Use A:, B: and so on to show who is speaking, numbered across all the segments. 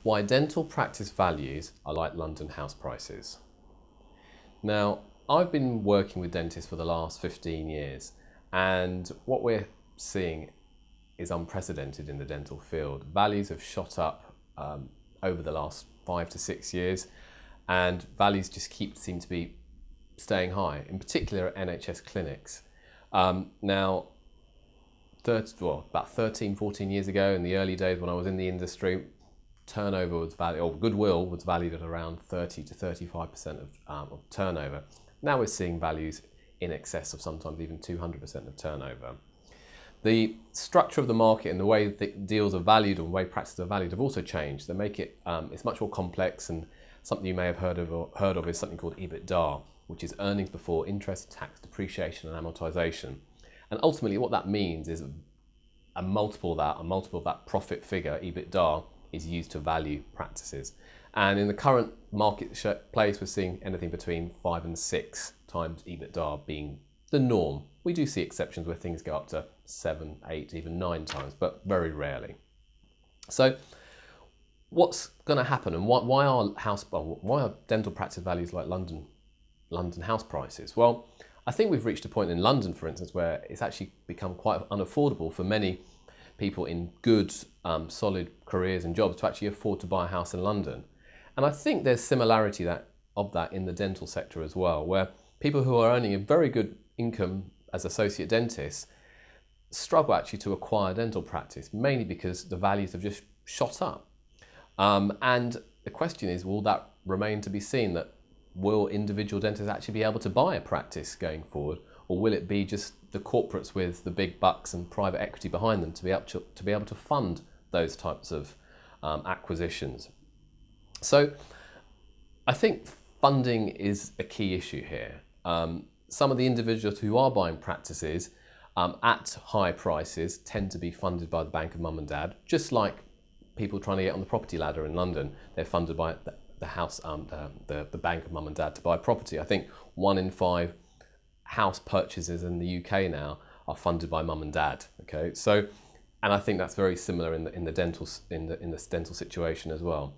A: Why dental practice values are like London house prices. Now, I've been working with dentists for the last 15 years, and what we're seeing is unprecedented in the dental field. Values have shot up over the last 5 to 6 years, and values just seem to be staying high, in particular at NHS clinics. Now, about 13, 14 years ago, in the early days when I was in the industry, turnover was valued, or goodwill was valued at around 30 to 35% of turnover. Now we're seeing values in excess of sometimes even 200% of turnover. The structure of the market and the way that deals are valued and the way practices are valued have also changed. They make it, it's much more complex, and something you may have heard of is something called EBITDA, which is earnings before interest, tax, depreciation and amortization. And ultimately what that means is a multiple of that profit figure, EBITDA, is used to value practices. And in the current marketplace, we're seeing anything between 5 and 6 times EBITDA being the norm. We do see exceptions where things go up to 7, 8, even 9 times, but very rarely. So what's going to happen, and why are dental practice values like London house prices? Well, I think we've reached a point in London, for instance, where it's actually become quite unaffordable for many people in good, solid careers and jobs to actually afford to buy a house in London. And I think there's similarity of that in the dental sector as well, where people who are earning a very good income as associate dentists struggle actually to acquire dental practice, mainly because the values have just shot up. And the question is, will that remain to be seen? That will individual dentists actually be able to buy a practice going forward, or will it be just the corporates with the big bucks and private equity behind them to be able to fund those types of acquisitions? So I think funding is a key issue here. Some of the individuals who are buying practices at high prices tend to be funded by the bank of mum and dad, just like people trying to get on the property ladder in London. They're funded by the bank of mum and dad to buy property. I think 1 in 5 house purchases in the UK now are funded by mum and dad. Okay, so, and I think that's very similar in the dental situation as well.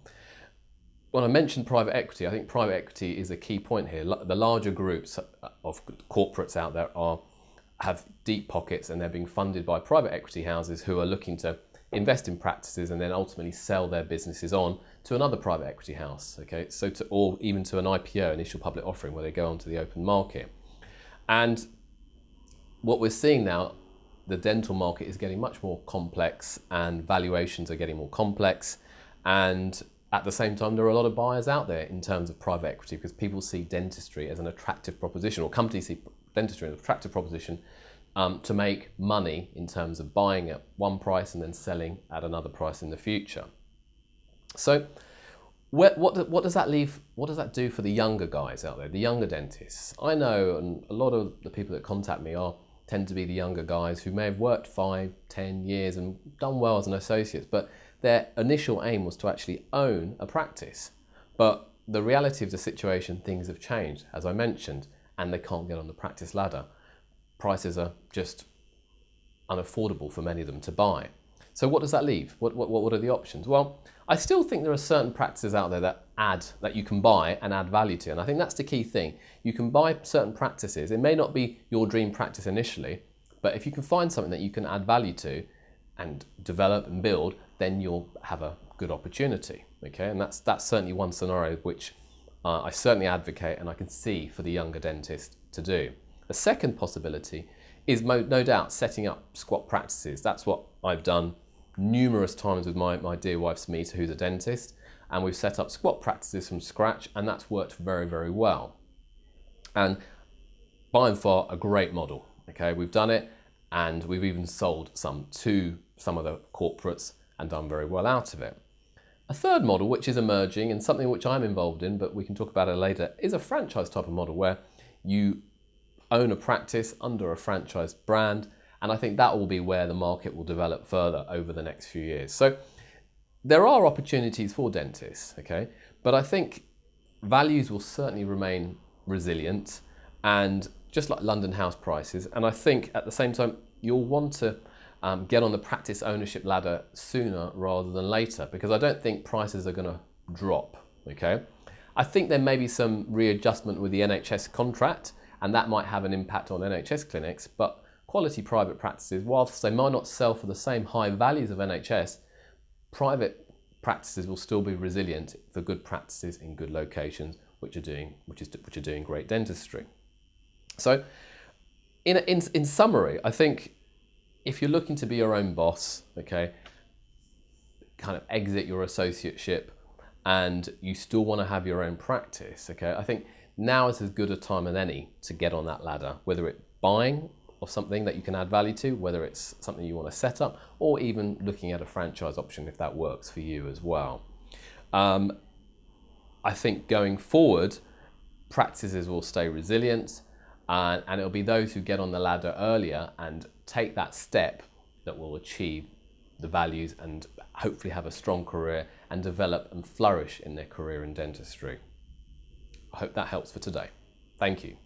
A: When I mentioned private equity, I think private equity is a key point here. The larger groups of corporates out there have deep pockets, and they're being funded by private equity houses who are looking to invest in practices and then ultimately sell their businesses on to another private equity house. Okay, so or even to an IPO, initial public offering, where they go onto the open market. And what we're seeing now, the dental market is getting much more complex, and valuations are getting more complex, and at the same time, there are a lot of buyers out there in terms of private equity, because people see dentistry as an attractive proposition, or companies see dentistry as an attractive proposition to make money in terms of buying at one price and then selling at another price in the future. So what does that leave? What does that do for the younger guys out there, the younger dentists? I know, and a lot of the people that contact me tend to be the younger guys who may have worked 5, 10 years and done well as an associate, but their initial aim was to actually own a practice. But the reality of the situation, things have changed, as I mentioned, and they can't get on the practice ladder. Prices are just unaffordable for many of them to buy. So what does that leave? What are the options? Well, I still think there are certain practices out there that you can buy and add value to, and I think that's the key thing. You can buy certain practices. It may not be your dream practice initially, but if you can find something that you can add value to and develop and build, then you'll have a good opportunity. Okay, and that's certainly one scenario which I certainly advocate and I can see for the younger dentist to do. The second possibility is no doubt setting up squat practices. That's what I've done numerous times with my dear wife Samera, who's a dentist, and we've set up squat practices from scratch, and that's worked very, very well. And by and far a great model. Okay, we've done it, and we've even sold some to some of the corporates and done very well out of it. A third model, which is emerging and something which I'm involved in, but we can talk about it later, is a franchise type of model where you own a practice under a franchised brand, and I think that will be where the market will develop further over the next few years. So there are opportunities for dentists, okay, but I think values will certainly remain resilient, and just like London house prices, and I think at the same time you'll want to get on the practice ownership ladder sooner rather than later, because I don't think prices are going to drop. Okay, I think there may be some readjustment with the NHS contract, and that might have an impact on NHS clinics, but quality private practices, whilst they might not sell for the same high values of NHS, private practices will still be resilient for good practices in good locations, which are doing great dentistry. So in summary, I think if you're looking to be your own boss, okay, kind of exit your associateship and you still want to have your own practice, okay, I think now is as good a time as any to get on that ladder, whether it's buying of something that you can add value to, whether it's something you want to set up, or even looking at a franchise option if that works for you as well. I think going forward, practices will stay resilient, and it'll be those who get on the ladder earlier and take that step that will achieve the values and hopefully have a strong career and develop and flourish in their career in dentistry. I hope that helps for today. Thank you.